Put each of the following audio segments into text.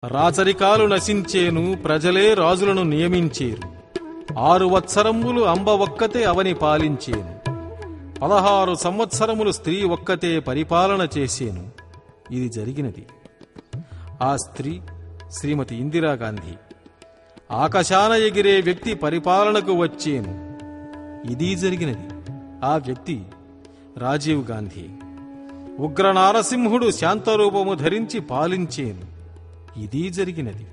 రాచరికాలు నశించేను, ప్రజలే రాజులను నియమించేరు. 6 వత్సరములు అంబ ఒక్కతే అవని పాలించేను. 16 సంవత్సరములు స్త్రీ ఒక్కతే పరిపాలన చేసేను. ఇది జరిగినది. ఆ స్త్రీ శ్రీమతి ఇందిరాగాంధీ. ఆకాశాన ఎగిరే వ్యక్తి పరిపాలనకు వచ్చేను. ఇది జరిగినది. ఆ వ్యక్తి రాజీవ్ గాంధీ. ఉగ్ర నారసింహుడు శాంతరూపము ధరించి పాలించేను. ఇది జరిగినది.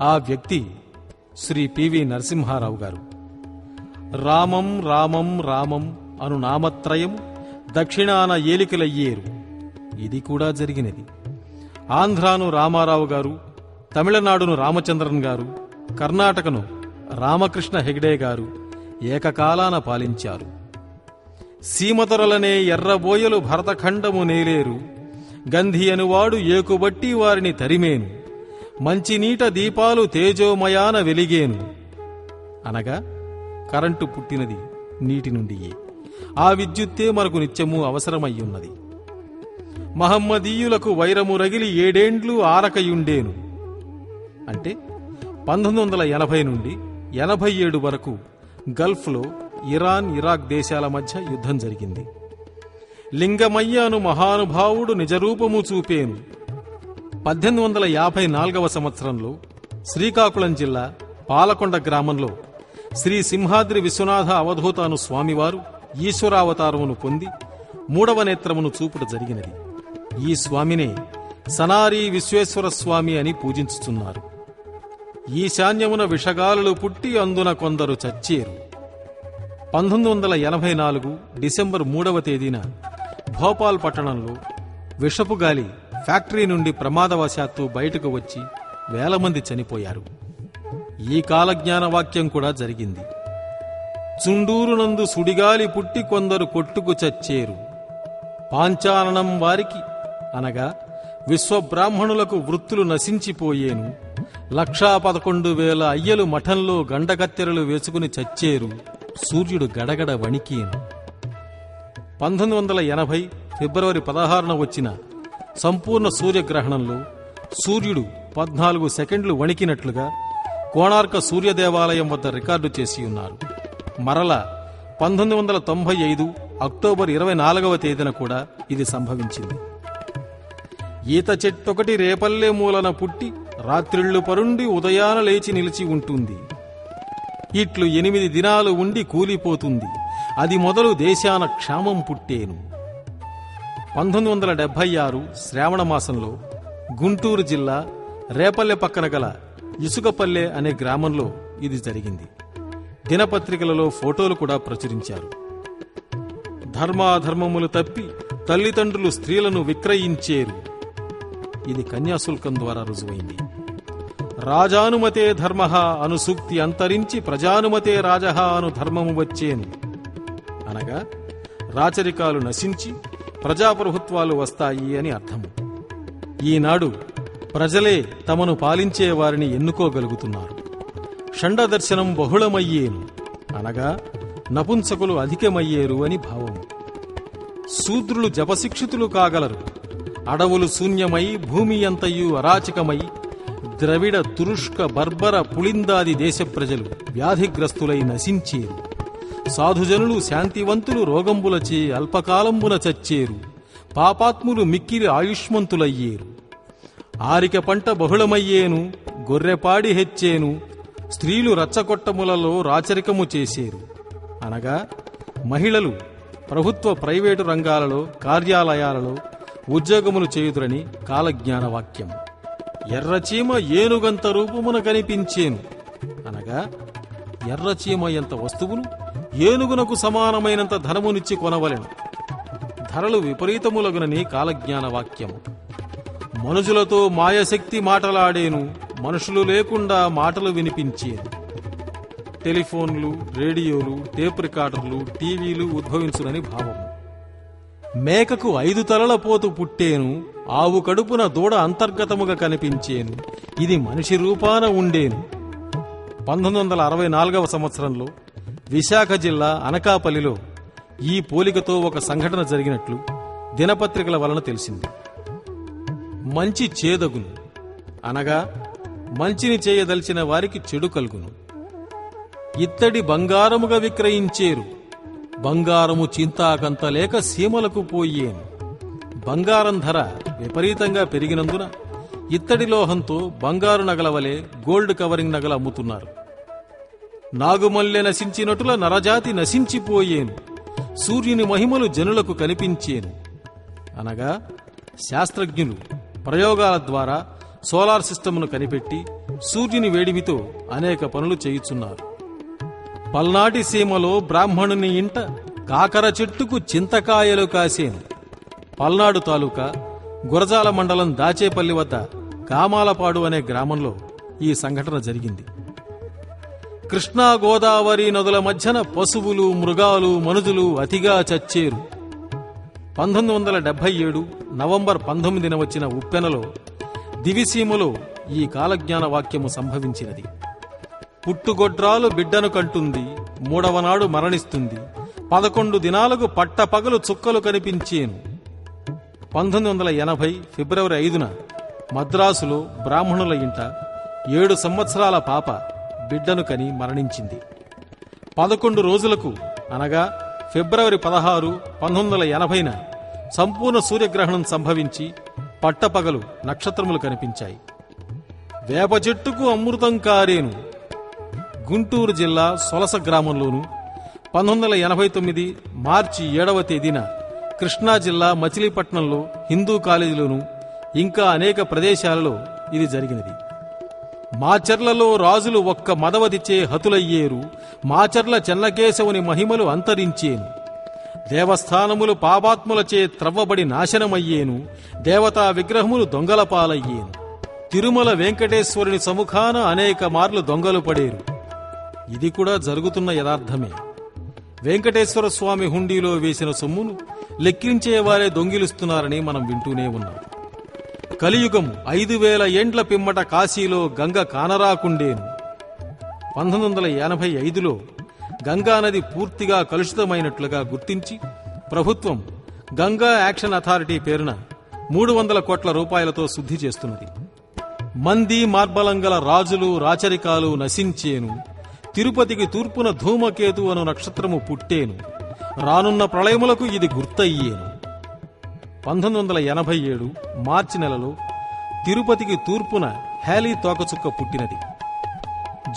ఆ వ్యక్తి శ్రీ పివి నరసింహారావు గారు. రామం రామం రామం అను నామత్రయం దక్షిణాన ఏలికలయ్యేరు. ఇది కూడా జరిగినది. ఆంధ్రాను రామారావు గారు, తమిళనాడును రామచంద్రన్ గారు, కర్ణాటకను రామకృష్ణ హెగ్డే గారు ఏకకాలాన పాలించారు. సీమతొరలనే ఎర్రబోయలు భరతఖండము నేలేరు. గంధి అనువాడు ఏకుబట్టి వారిని తరిమేను. మంచినీట దీపాలు తేజోమయాన వెలిగేను. అనగా కరెంటు పుట్టినది నీటి నుండియే. ఆ విద్యుత్తే మనకు నిత్యము అవసరమయ్యున్నది. మహమ్మదీయులకు వైరము రగిలి 7 ఏండ్లు ఆరకయుండేను. అంటే 1980 నుండి 87 వరకు గల్ఫ్లో ఇరాన్, ఇరాక్ దేశాల మధ్య యుద్ధం జరిగింది. లింగమయ్య అను మహానుభావుడు నిజరూపము చూపేను. 1854 సంవత్సరంలో శ్రీకాకుళం జిల్లా పాలకొండ గ్రామంలో శ్రీ సింహాద్రి విశ్వనాథ అవధూత అను స్వామివారు ఈశ్వరావతారమును పొంది 3వ నేత్రమును చూపుట జరిగినది. ఈ స్వామినే సనారీ విశ్వేశ్వర స్వామి అని పూజించుచున్నారు. ఈశాన్యమున విషగాలులు పుట్టి అందున కొందరు చచ్చేరు. 1984 డిసెంబర్ 3వ తేదీన భోపాల్ పట్టణంలో విషపు గాలి ఫ్యాక్టరీ నుండి ప్రమాదవశాత్తు బయటకు వచ్చి వేల మంది చనిపోయారు. ఈ కాలజ్ఞాన వాక్యం కూడా జరిగింది. చుండూరునందు సుడిగాలి పుట్టి కొందరు కొట్టుకు చచ్చేరు. పాంచాలనం వారికి అనగా విశ్వబ్రాహ్మణులకు వృత్తులు నశించిపోయేను. 1,11,000 అయ్యలు మఠంలో గండకత్తెరలు వేసుకుని చచ్చేరు. సూర్యుడు గడగడ వణికేను. 1980 ఫిబ్రవరి 16న వచ్చిన సంపూర్ణ సూర్యగ్రహణంలో సూర్యుడు 14 సెకండ్లు వణికినట్లుగా కోణార్క సూర్యదేవాలయం వద్ద రికార్డు చేసి ఉన్నారు. మరల 1995 అక్టోబర్ 24వ తేదీన కూడా ఇది సంభవించింది. ఈత చెట్టొకటి రేపల్లె మూలన పుట్టి రాత్రిళ్లు పరుండి ఉదయాన లేచి నిలిచి ఉంటుంది. ఇట్లు 8 దినాలు ఉండి కూలిపోతుంది. అది మొదలు దేశాన క్షామం పుట్టేను. 1976 శ్రావణ మాసంలో గుంటూరు జిల్లా రేపల్లె పక్కన గల ఇసుకపల్లె అనే గ్రామంలో ఇది జరిగింది. దినపత్రికలలో ఫోటోలు కూడా ప్రచురించారు. ధర్మాధర్మములు తప్పి తల్లిదండ్రులు స్త్రీలను విక్రయించేరు. ఇది కన్యాశుల్కం ద్వారా రుజువైంది. రాజానుమతే ధర్మః అను సూక్తి అంతరించి ప్రజానుమతే రాజః అను ధర్మము వచ్చేను. అనగా రాచరికాలు నశించి ప్రజాప్రభుత్వాలు వస్తాయి అని అర్థము. ఈనాడు ప్రజలే తమను పాలించే వారిని ఎన్నుకోగలుగుతున్నారు. షండ దర్శనం బహుళమయ్యేను. అనగా నపుంసకులు అధికమయ్యేరు అని భావము. శూద్రులు జపశిక్షితులు కాగలరు. అడవులు శూన్యమై భూమి అంతయు అరాచకమై ద్రవిడ తురుష్క బర్బర పుళిందాది దేశ ప్రజలు వ్యాధిగ్రస్తులై నశించేరు. సాధుజనులు శాంతివంతులు రోగంబులచే అల్పకాలంబున చచ్చేరు. పాపాత్ములు మిక్కిరి ఆయుష్మంతులయ్యేరు. ఆరిక పంట బహుళమయ్యేను. గొర్రెపాడి హెచ్చేను. స్త్రీలు రచ్చకొట్టములలో రాచరికము చేసేరు. అనగా మహిళలు ప్రభుత్వ ప్రైవేటు రంగాలలో కార్యాలయాలలో ఉద్యోగములు చేయుదురని కాలజ్ఞాన వాక్యం. ఎర్రచీమ ఏనుగంత రూపమున కనిపించేను. అనగా ఎర్రచీమ ఎంత వస్తువును ఏనుగునకు సమానమైనంత ధనమునిచ్చి కొనవలెను. ధరలు విపరీతములగునని కాలజ్ఞాన వాక్యము. మనుషులతో మాయశక్తి మాటలాడేను. మనుషులు లేకుండా మాటలు వినిపించేను. టెలిఫోన్లు, రేడియోలు, టేప్ రికార్డర్లు, టీవీలు ఉద్భవించునని భావము. మేకకు 5 తలల పోతు పుట్టేను. ఆవు కడుపున దూడ అంతర్గతముగా కనిపించేను. ఇది మనిషి రూపాన ఉండేను. 1964వ సంవత్సరంలో విశాఖ జిల్లా అనకాపల్లిలో ఈ పోలికతో ఒక సంఘటన జరిగినట్లు దినపత్రికల వలన తెలిసింది. మంచి చేదగును అనగా మంచిని చేయదలిచిన వారికి చెడు కలుగును. ఇత్తడి బంగారముగా విక్రయించేరు, బంగారము చింతాకంత లేక సీమలకు పోయేను. బంగారం ధర విపరీతంగా పెరిగినందున ఇత్తడి లోహంతో బంగారు నగలవలే గోల్డ్ కవరింగ్ నగలు అమ్ముతున్నారు. నాగుమల్లె నశించినటుల నరజాతి నశించిపోయేను, సూర్యుని మహిమలు జనులకు కనిపించేను. అనగా శాస్త్రజ్ఞులు ప్రయోగాల ద్వారా సోలార్ సిస్టమ్ను కనిపెట్టి సూర్యుని వేడిమితో అనేక పనులు చేయుచున్నారు. పల్నాటి సీమలో బ్రాహ్మణుని ఇంట కాకర చెట్టుకు చింతకాయలు కాసేను. పల్నాడు తాలూకా గురజాల మండలం దాచేపల్లి వద్ద కామాలపాడు అనే గ్రామంలో ఈ సంఘటన జరిగింది. కృష్ణా గోదావరి నదుల మధ్యన పశువులు, మృగాలు, మనుజులు అతిగా చచ్చేరు. 1977 నవంబర్ 19న వచ్చిన ఉప్పెనలో దివిసీమలో ఈ కాలజ్ఞాన వాక్యము సంభవించినది. పుట్టుగొడ్రాలు బిడ్డను కంటుంది, మూడవనాడు మరణిస్తుంది, 11 దినాలకు పట్టపగలు చుక్కలు కనిపించేను. 1980 ఫిబ్రవరి 5న మద్రాసులో బ్రాహ్మణుల ఇంట 7 సంవత్సరాల పాప బిడ్డను కని మరణించింది. 11 రోజులకు అనగా ఫిబ్రవరి 16, 1980న సంపూర్ణ సూర్యగ్రహణం సంభవించి పట్టపగలు నక్షత్రములు కనిపించాయి. వేప చెట్టుకు అమృతం కారేను. గుంటూరు జిల్లా సొలస గ్రామంలోను 1989 మార్చి 7వ తేదీన కృష్ణా జిల్లా మచిలీపట్నంలో హిందూ కాలేజీలోను ఇంకా అనేక ప్రదేశాలలో ఇది జరిగినది. మాచర్లలో రాజులు ఒక్క మదవదిచే హతులయ్యేరు, మాచర్ల చెన్నకేశవుని మహిమలు అంతరించేను. దేవస్థానములు పాపాత్ములచే త్రవ్వబడి నాశనమయ్యేను, దేవతా విగ్రహములు దొంగల పాలయ్యేను. తిరుమల వెంకటేశ్వరుని సముఖాన అనేక మార్లు దొంగలు పడేరు. ఇది కూడా జరుగుతున్న యథార్థమే. వెంకటేశ్వర స్వామి హుండీలో వేసిన సొమ్మును లెక్కించేవారే దొంగిలిస్తున్నారని మనం వింటూనే ఉన్నాం. కలియుగం 5000 ఏండ్ల పిమ్మట కాశీలో గంగ కానరాకుండేను. 1985లో గంగానది పూర్తిగా కలుషితమైనట్లుగా గుర్తించి ప్రభుత్వం గంగా యాక్షన్ అథారిటీ పేరున 300 కోట్ల రూపాయలతో శుద్ధి చేస్తున్నది. మంది మార్బలంగల రాజులు రాచరికాలు నశించేను, తిరుపతికి తూర్పున ధూమకేతు అను నక్షత్రము పుట్టేను, రానున్న ప్రళయములకు ఇది గుర్తయ్యేను. 1987 మార్చి నెలలో తిరుపతికి తూర్పున హ్యాలీ తోకచుక్క పుట్టినది.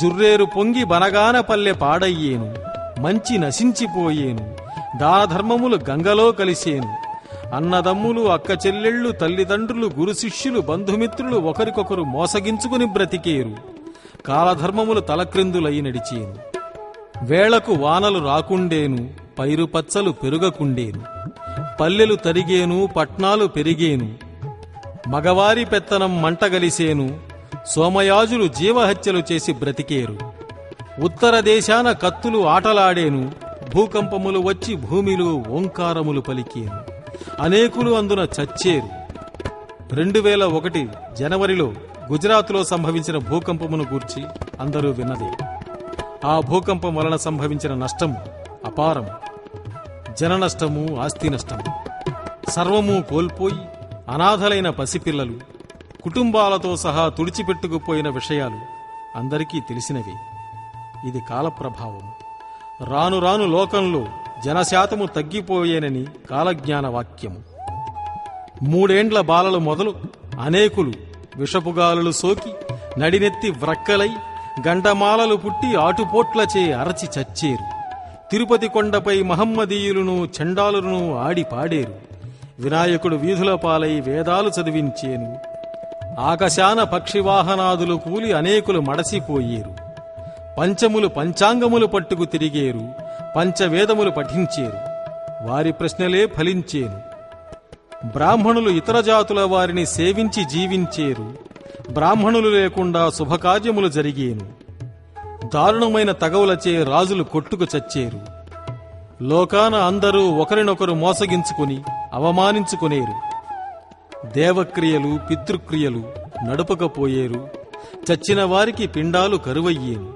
జుర్రేరు పొంగి బనగాన పల్లె పాడయ్యేను, మంచి నశించిపోయేను, దానధర్మములు గంగలో కలిసేను, అన్నదమ్ములు, అక్క చెల్లెళ్ళు, తల్లిదండ్రులు, గురు శిష్యులు, బంధుమిత్రులు ఒకరికొకరు మోసగించుకుని బ్రతికేరు, కాలధర్మములు తలక్రిందులై నడిచేను. వేళకు వానలు రాకుండేను, పైరు పచ్చలు పెరుగకుండేను, పల్లెలు తరిగేను, పట్నాలు పెరిగేను, మగవారి పెత్తనం మంటగలిసేను, సోమయాజులు జీవహత్యలు చేసి బ్రతికేరు, ఉత్తర దేశాన కత్తులు ఆటలాడేను, భూకంపములు వచ్చి భూమిలో ఓంకారములు పలికేను, అనేకులు అందున చచ్చేరు. 2001 జనవరిలో గుజరాత్లో సంభవించిన భూకంపమును గూర్చి అందరూ విన్నదే. ఆ భూకంపం వలన సంభవించిన నష్టము అపారం. జన నష్టము, ఆస్తి నష్టము, సర్వము కోల్పోయి అనాథలైన పసిపిల్లలు, కుటుంబాలతో సహా తుడిచిపెట్టుకుపోయిన విషయాలు అందరికీ తెలిసినవే. ఇది కాలప్రభావం. రాను రాను లోకంలో జనశాతము తగ్గిపోయేనని కాలజ్ఞాన వాక్యము. 3 ఏండ్ల బాలలు మొదలు అనేకులు విషపుగాలులు సోకి నడినెత్తి వ్రక్కలై గండమాలలు పుట్టి ఆటుపోట్లచే అరచి చచ్చేరు. తిరుపతి కొండపై మహమ్మదీయులను చండాలులను ఆడి పాడేరు. వినాయకుడు వీధుల పాలై వేదాలు చదివించేను. ఆకాశాన పక్షివాహనాదులు కూలి అనేకులు మడసిపోయేరు. పంచములు పంచాంగములు పట్టుకు తిరిగేరు, పంచవేదములు పఠించేరు, వారి ప్రశ్నలే ఫలించేను. బ్రాహ్మణులు ఇతర జాతుల వారిని సేవించి జీవించేరు, బ్రాహ్మణులు లేకుండా శుభకార్యములు జరిగేను. దారుణమైన తగవులచే రాజులు కొట్టుకు చచ్చేరు. లోకాన అందరూ ఒకరినొకరు మోసగించుకుని అవమానించుకునేరు. దేవక్రియలు పితృక్రియలు నడుపకపోయేరు. చచ్చిన వారికి పిండాలు కరువయ్యేను.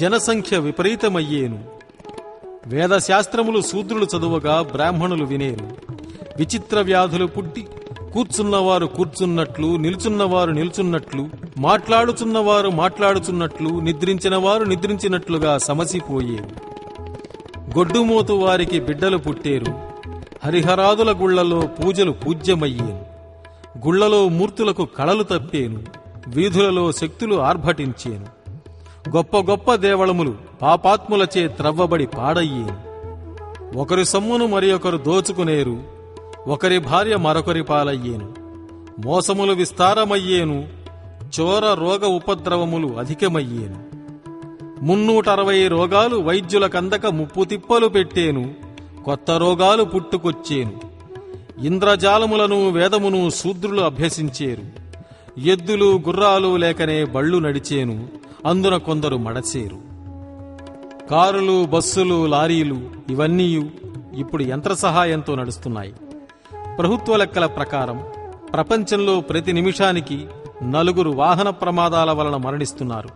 జనసంఖ్య విపరీతమయ్యేను. వేదశాస్త్రములు శూద్రులు చదువగా బ్రాహ్మణులు వినేరు. విచిత్ర వ్యాధులు పుట్టి కూర్చున్నవారు కూర్చున్నట్లు, నిల్చున్నవారు నిల్చున్నట్లు, మాట్లాడుచున్నవారు మాట్లాడుచున్నట్లు, నిద్రించినవారు నిద్రించినట్లుగా సమసిపోయేరు. గొడ్డుమోతు వారికి బిడ్డలు పుట్టేరు. హరిహరాదుల గుళ్లలో పూజలు పూజ్యమయ్యేను. గుళ్లలో మూర్తులకు కళలు తప్పేను. వీధులలో శక్తులు ఆర్భటించేను. గొప్ప గొప్ప దేవళములు పాపాత్ములచే త్రవ్వబడి పాడయ్యేను. ఒకరి సొమ్మును మరి ఒకరు దోచుకునేరు. ఒకరి భార్య మరొకరి పాలయ్యేను. మోసములు విస్తారమయ్యేను. చోర రోగ ఉపద్రవములు అధికమయ్యేను. 360 రోగాలు వైద్యులకందక ముప్పు తిప్పలు పెట్టేను. కొత్త రోగాలు పుట్టుకొచ్చేను. ఇంద్రజాలములను వేదమును శూద్రులు అభ్యసించేరు. ఎద్దులు గుర్రాలు లేకనే బళ్ళు నడిచేను. అందున కొందరు మడచేరు. కారులు, బస్సులు, లారీలు ఇవన్నీ ఇప్పుడు యంత్ర సహాయంతో నడుస్తున్నాయి. ప్రభుత్వ లెక్కల ప్రకారం ప్రపంచంలో ప్రతి నిమిషానికి 4 వాహన ప్రమాదాల వలన మరణిస్తున్నారు.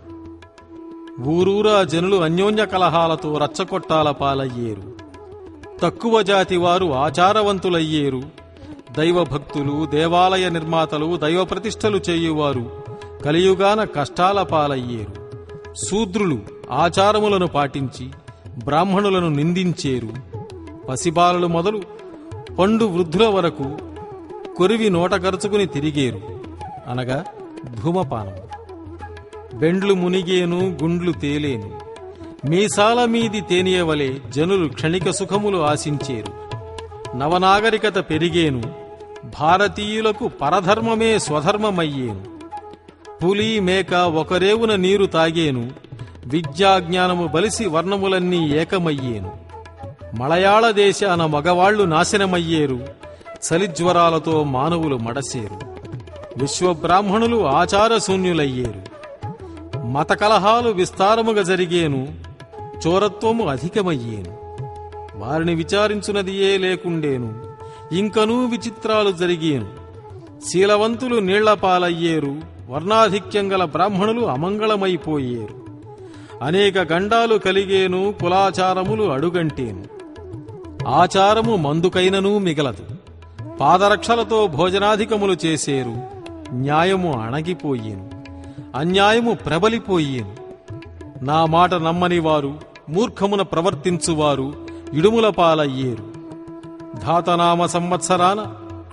ఊరూరా జనులు అన్యోన్య కలహాలతో రచ్చకొట్టాల పాలయ్యేరు. తక్కువ జాతి వారు ఆచారవంతులయ్యేరు. దైవభక్తులు, దేవాలయ నిర్మాతలు, దైవ ప్రతిష్టలు చేయువారు కలియుగాన కష్టాల పాలయ్యేరు. శూద్రులు ఆచారములను పాటించి బ్రాహ్మణులను నిందించేరు. పసిబాలలు మొదలు పండు వృద్ధుల వరకు కొరివి నోటగరుచుకుని తిరిగేరు, అనగా ధూమపానం. బెండ్లు మునిగేను, గుండ్లు తేలేను. మీసాల మీది తేనియవలే జనులు క్షణిక సుఖములు ఆశించేరు. నవనాగరికత పెరిగేను. భారతీయులకు పరధర్మమే స్వధర్మమయ్యేను. పులి, మేక ఒకరేవున నీరు తాగేను. విద్యాజ్ఞానము బలిసి వర్ణములన్నీ ఏకమయ్యేను. మలయాళ దేశాన మగవాళ్లు నాశనమయ్యేరు. చలిజ్వరాలతో మానవులు మడసేరు. విశ్వబ్రాహ్మణులు ఆచారశూన్యులయ్యేరు. మత కలహాలు విస్తారముగా జరిగేను. చోరత్వము అధికమయ్యేను. వారిని విచారించునదియే లేకుండేను. ఇంకనూ విచిత్రాలు జరిగేను. శీలవంతులు నీళ్లపాలయ్యేరు. వర్ణాధిక్యం గల బ్రాహ్మణులు అమంగళమైపోయేరు. అనేక గండాలు కలిగేను. కులాచారములు అడుగంటేను. ఆచారము మందుకైననూ మిగలదు. పాదరక్షలతో భోజనాధికములు చేసేరు. న్యాయము అణగిపోయేను. అన్యాయము ప్రబలిపోయేను. నా మాట నమ్మని వారు, మూర్ఖమున ప్రవర్తించువారు ఇడుముల పాలయ్యేరు. ధాతనామ సంవత్సరాన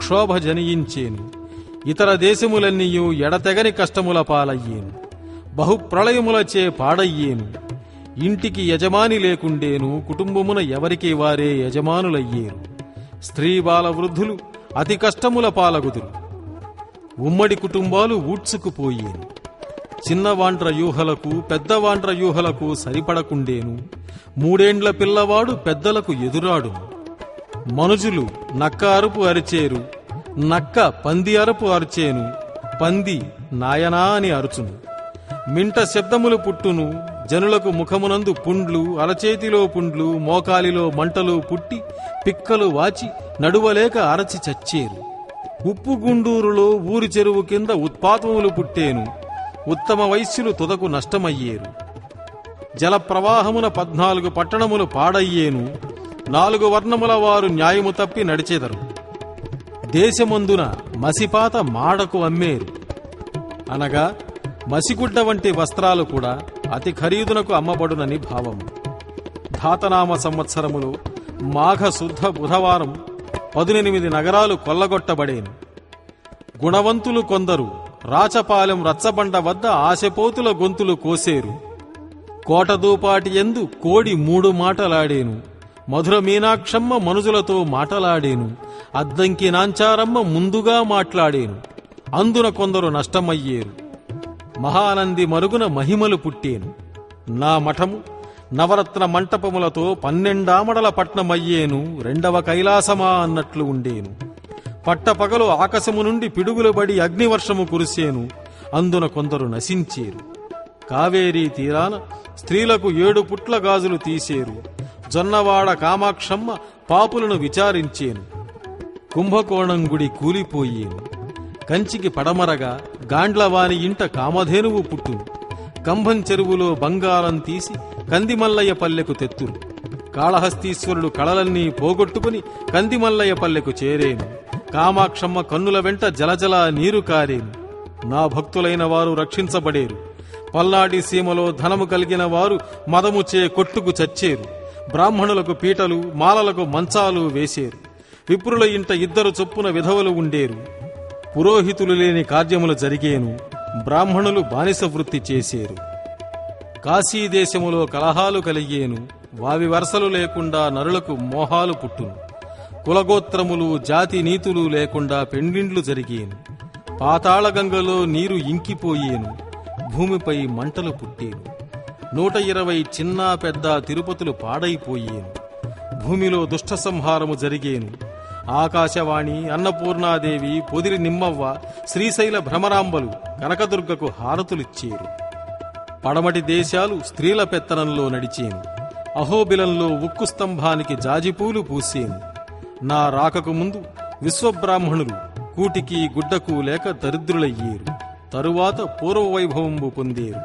క్షోభ జనియించేను. ఇతర దేశములన్నీయూ ఎడతెగని కష్టముల పాలయ్యేను. బహుప్రళయములచే పాడయ్యేను. ఇంటికి యజమాని లేకుండేను. కుటుంబమున ఎవరికి వారే యజమానులయ్యేరు. స్త్రీ బాల వృద్ధులు అతి కష్టముల పాలగుదురు. ఉమ్మడి కుటుంబాలు ఊడ్చుకుపోయేను. చిన్నవాండ్ర యూహలకు పెద్దవాండ్ర యూహలకు సరిపడకుండేను. 3 ఏండ్ల పిల్లవాడు పెద్దలకు ఎదురాడును. మనుజులు నక్క అరుపు అరిచేరు. నక్క పంది అరుపు అరిచేను. పంది నాయనా అని అరుచును. మింట శబ్దములు పుట్టును. జనులకు ముఖమునందు పుండ్లు, అరచేతిలో పుండ్లు, మోకాలిలో మంటలు పుట్టి పిక్కలు వాచి నడువలేక అరచి చచ్చేరు. ఉప్పుగుండూరులో ఊరి చెరువు కింద ఉత్పాతములు పుట్టేను. ఉత్తమ వైశ్యులు తుదకు నష్టమయ్యేరు. జలప్రవాహమున 14 పట్టణములు పాడయ్యేను. 4 వర్ణముల వారు న్యాయము తప్పి నడిచెదరు. దేశమందున మసిపాత మాడకు అమ్మేరు, అనగా మసిగుడ్డ వంటి వస్త్రాలు కూడా అతి ఖరీదునకు అమ్మబడునని భావము. ధాతనామ సంవత్సరములో మాఘ శుద్ధ బుధవారం 18 నగరాలు కొల్లగొట్టబడేను. గుణవంతులు కొందరు రాచపాలెం రచ్చబండ వద్ద ఆశపోతుల గొంతులు కోసేరు. కోటదూపాటి యందు కోడి 3 మాటలాడేను. మధుర మీనాక్షమ్మ మనుజులతో మాటలాడేను. అద్దంకి నాంచారమ్మ ముందుగా మాట్లాడేను. అందున కొందరు నష్టమయ్యేరు. మహానంది మరుగున మహిమలు పుట్టేను. నా మఠము నవరత్న మంటపములతో 12 ఆమడల పట్నమయ్యేను. 2వ కైలాసమా అన్నట్లు ఉండేను. పట్టపగలు ఆకాశము నుండి పిడుగులు పడి అగ్నివర్షము కురిసేను. అందున కొందరు నశించేరు. కావేరీ తీరాన స్త్రీలకు 7 పుట్ల గాజులు తీసేరు. జొన్నవాడ కామాక్షమ్మ పాపులను విచారించేను. కుంభకోణం గుడి కూలిపోయేను. కంచికి పడమరగా గాండ్లవాని ఇంట కామధేనువు పుట్టును. కంభం చెరువులో బంగారం తీసి కందిమల్లయ్య పల్లెకు తెత్తురు. కాళహస్తీశ్వరుడు కళలన్నీ పోగొట్టుకుని కందిమల్లయ్య పల్లెకు చేరేను. కామాక్షమ్మ కన్నుల వెంట జలజల నీరు కారేను. నా భక్తులైన వారు రక్షించబడేరు. పల్నాటి సీమలో ధనము కలిగిన వారు మదముచే కొట్టుకు చచ్చేరు. బ్రాహ్మణులకు పీటలు, మాలలకు మంచాలు వేసేరు. విప్రుల ఇంట 2 చొప్పున విధవలు ఉండేరు. పురోహితులు లేని కార్యములు జరిగేను. బ్రాహ్మణులు బానిస వృత్తి చేసేరు. కాశీదేశములో కలహాలు కలిగేను. వావి వరసలు లేకుండా నరులకు మోహాలు పుట్టును. కులగోత్రములు జాతి నీతులు లేకుండా పెండిండ్లు జరిగేను. పాతాళగంగలో నీరు ఇంకిపోయేను. భూమిపై మంటలు పుట్టేను. 120 చిన్న పెద్ద తిరుపతులు పాడైపోయేను. భూమిలో దుష్ట సంహారము జరిగేను. ఆకాశవాణి, అన్నపూర్ణాదేవి, పొదిరి నిమ్మవ్వ, శ్రీశైల భ్రమరాంబలు కనకదుర్గకు హారతులిచ్చేరు. పడమటి దేశాలు స్త్రీల పెత్తనంలో నడిచేను. అహోబిలంలో ఉక్కు స్తంభానికి జాజిపూలు పూసేను. నా రాకకు ముందు విశ్వబ్రాహ్మణులు కూటికి గుడ్డకు లేక దరిద్రులయ్యేరు. తరువాత పూర్వవైభవంబు పొందేరు.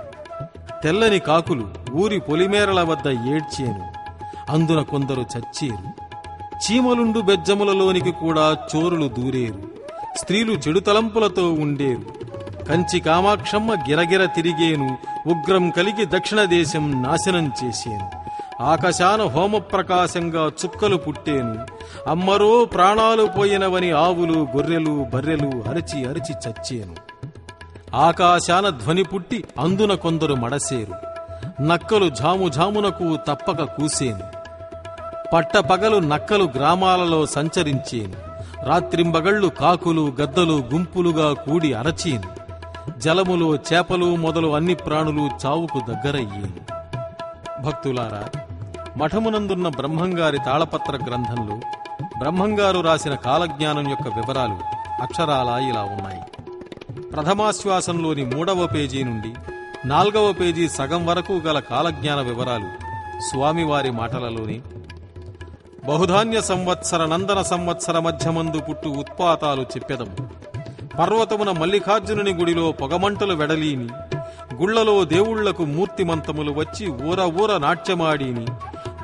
తెల్లని కాకులు ఊరి పొలిమేరల వద్ద ఏడ్చేను. అందున కొందరు చచ్చేరు. చీమలుండు బెజ్జములలోనికి కూడా చోరులు దూరేరు. స్త్రీలు చెడు తలంపులతో ఉండేరు. కంచి కామాక్షమ్మ గిరగిర తిరిగేను. ఉగ్రం కలిగి దక్షిణ దేశం నాశనం చేసేను. ఆకాశాన హోమప్రకాశంగా చుక్కలు పుట్టేను. అమ్మరో ప్రాణాలు పోయినవని ఆవులు, గొర్రెలు, బర్రెలు అరిచి అరిచి చచ్చేను. ఆకాశాన ధ్వని పుట్టి అందున కొందరు మడసేరు. నక్కలు ఝాముఝామునకు తప్పక కూసేను. పట్టపగలు నక్కలు గ్రామాలలో సంచరించేను. రాత్రింబగళ్లు కాకులు, గద్దలు గుంపులుగా కూడి అరచేను. జలములో చేపలు మొదలు అన్ని ప్రాణులు చావుకు దగ్గరయ్యేను. భక్తులారా, మఠమునందున్న బ్రహ్మంగారి తాళపత్ర గ్రంథంలో బ్రహ్మంగారు రాసిన కాలజ్ఞానం యొక్క వివరాలు అక్షరాలా ఇలా ఉన్నాయి. ప్రథమాశ్వాసంలోని 3వ పేజీ నుండి 4వ పేజీ సగం వరకు గల కాలజ్ఞాన వివరాలు స్వామివారి మాటలలోని బహుధాన్య సంవత్సర నందన సంవత్సర మధ్యమందు పుట్టు ఉత్పాతాలు చెప్పెదము. పర్వతమున మల్లికార్జునుని గుడిలో పొగమంటలు వెడలీని. గుళ్లలో దేవుళ్లకు మూర్తిమంతములు వచ్చి ఊర ఊర నాట్యమాడీని.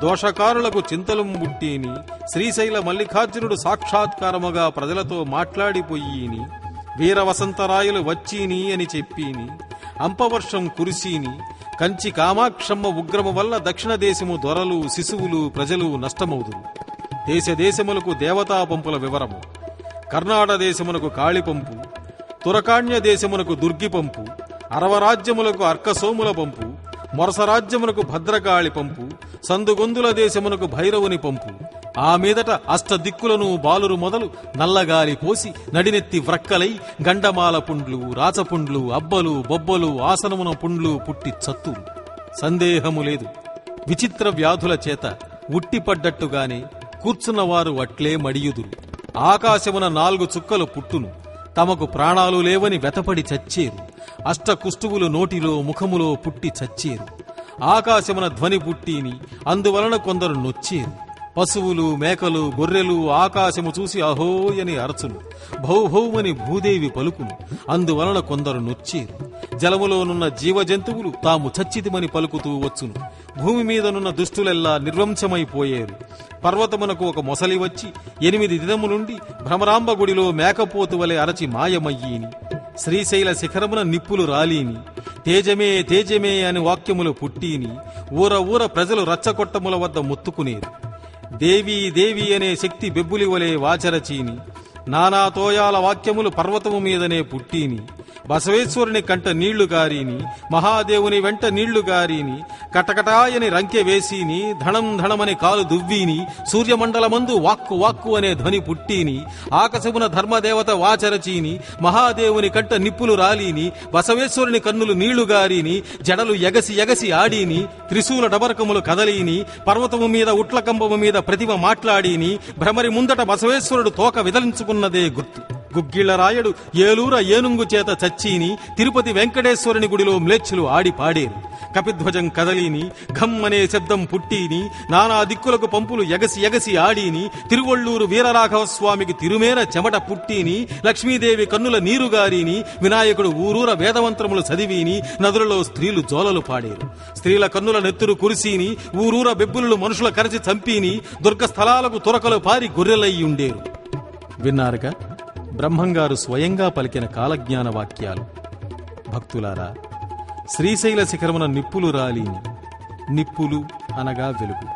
దోషకారులకు చింతలు ముట్టీని. శ్రీశైల మల్లికార్జునుడు సాక్షాత్కారముగా ప్రజలతో మాట్లాడిపోయీని. వీరవసంతరాయలు వచ్చీని అని చెప్పీని. అంపవర్షం కురిసీని. కంచి కామాక్షమ్మ ఉగ్రము వల్ల దక్షిణ దేశము దొరలు, శిశువులు, ప్రజలు నష్టమవుదురు. దేశదేశములకు దేవతా పంపుల వివరము. కర్ణాటక దేశమునకు కాళిపంపు, తురకాణ్య దేశమునకు దుర్గిపంపు, అరవరాజ్యములకు అర్కసోముల పంపు, మొరసరాజ్యమునకు భద్రకాళి పంపు, సందుగొందుల దేశమునకు భైరవుని పంపు. ఆ మీదట అష్టదిక్కులను బాలురు మొదలు నల్లగాలి పోసి నడినెత్తి వ్రక్కలై గండమాల పుండ్లు, రాచపుండ్లు, అబ్బలు, బొబ్బలు, ఆసనమున పుండ్లు పుట్టి చత్తురు. సందేహము లేదు, విచిత్ర వ్యాధుల చేత ఉట్టిపడ్డట్టుగానే కూర్చున్నవారు అట్లే మడియుదురు. ఆకాశమున 4 చుక్కలు పుట్టును. తమకు ప్రాణాలు లేవని వెతపడి చచ్చేరు. అష్టకుష్టువులు నోటిలో ముఖములో పుట్టి చచ్చేరు. ఆకాశమున ధ్వని పుట్టిని. అందువలన కొందరు నొచ్చేరు. పశువులు, మేకలు, గొర్రెలు ఆకాశము చూసి అహోయని అరచును. భౌభౌమని భూదేవి పలుకును. అందువలన కొందరు నొచ్చేరు. జలములోనున్న జీవజంతువులు తాము చచ్చితిమని పలుకుతూ వచ్చును. భూమి మీదనున్న దుష్టులెల్లా నిర్వంశమైపోయేరు. పర్వతమునకు ఒక మొసలి వచ్చి 8 దినము నుండి భ్రమరాంబ గుడిలో మేకపోతు వలె అరచి మాయమయ్యీని. శ్రీశైల శిఖరమున నిప్పులు రాలీని. తేజమే తేజమే అని వాక్యములు పుట్టీని. ఊర ఊర ప్రజలు రచ్చకొట్టముల వద్ద మొత్తుకునేరు. దేవీ దేవి అనే శక్తి బెబ్బులి వలె వాచరచీని. నానా తోయాల వాక్యములు పర్వతము మీదనే పుట్టీని. బసవేశ్వరుని కంట నీళ్లు గారీని. మహాదేవుని వెంట నీళ్లు గారీని. కటకటాయని రంకె వేసీని. ధణం ధణమని కాలు దువ్వీని. సూర్యమండలమందు వాక్కు వాక్కు అనే ధ్వని పుట్టీని. ఆకాశమున ధర్మదేవత వాచరచీని. మహాదేవుని కంట నిప్పులు రాలీని. బసవేశ్వరుని కన్నులు నీళ్లు గారీని. జడలు ఎగసి ఎగసి ఆడీని. త్రిశూల డబరకములు కదలీని. పర్వతము మీద ఉట్లకంబము మీద ప్రతిమ మాట్లాడీని. భ్రమరి ముందట బసవేశ్వరుడు తోక విదలించుకున్నదే గుర్తు. గుగ్గిళ్ల రాయడు ఏలూర ఏనుంగు చేత చచ్చీని. తిరుపతి వెంకటేశ్వరుని గుడిలో మ్లేచ్చులు ఆడి పాడేరు. కపిధ్వజం కదలీని. ఘమ్ అనే శబ్దం పుట్టీని. నానా దిక్కులకు పంపులు ఎగసి ఎగసి ఆడీని. తిరువళ్ళూరు వీరరాఘవ స్వామికి తిరుమేర చెమట పుట్టీని. లక్ష్మీదేవి కన్నుల నీరుగారీని. వినాయకుడు ఊరూర వేదమంత్రములు చదివీని. నదులలో స్త్రీలు జోలలు పాడేరు. స్త్రీల కన్నుల నెత్తురు కురిసీని. ఊరూర బెబ్బులు మనుషుల కరచి చంపీని. దుర్గ స్థలాలకు తురకలు పారి గొర్రెలయ్యుండేరు. విన్నారుగా? బ్రహ్మంగారు స్వయంగా పలికిన కాలజ్ఞాన వాక్యాలు. భక్తులారా, శ్రీశైల శిఖరమున నిప్పులు రాలిని. నిప్పులు అనగా వెలుగు,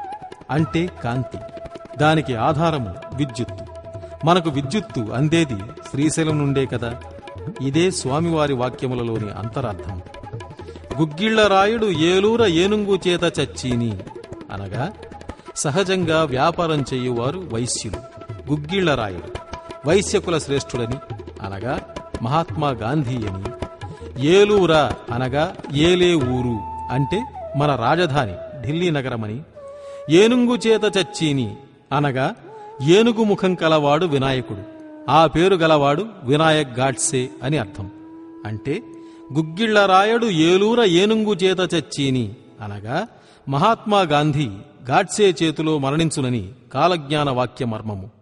అంటే కాంతి. దానికి ఆధారము విద్యుత్తు. మనకు విద్యుత్తు అందేది శ్రీశైలం నుండే కదా. ఇదే స్వామివారి వాక్యములలోని అంతరార్థం. గుగ్గిళ్ల రాయుడు ఏలూర ఏనుంగు చేత చచ్చీని అనగా సహజంగా వ్యాపారం చేయువారు వైశ్యులు. గుగ్గిళ్ల రాయుడు వైశ్యకుల శ్రేష్ఠుడని అనగా మహాత్మా గాంధీ అని. ఏలూర అనగా ఏలే ఊరు, అంటే మన రాజధాని ఢిల్లీ నగరమని. ఏనుంగు చేత చచ్చీని అనగా ఏనుగు ముఖం కలవాడు వినాయకుడు, ఆ పేరు గలవాడు వినాయక్ గాడ్సే అని అర్థం. అంటే గుగ్గిళ్ల రాయుడు ఏలూర ఏనుంగు చేత చచ్చీని అనగా మహాత్మా గాంధీ గాడ్సే చేతిలో మరణించునని కాలజ్ఞాన వాక్య మర్మము.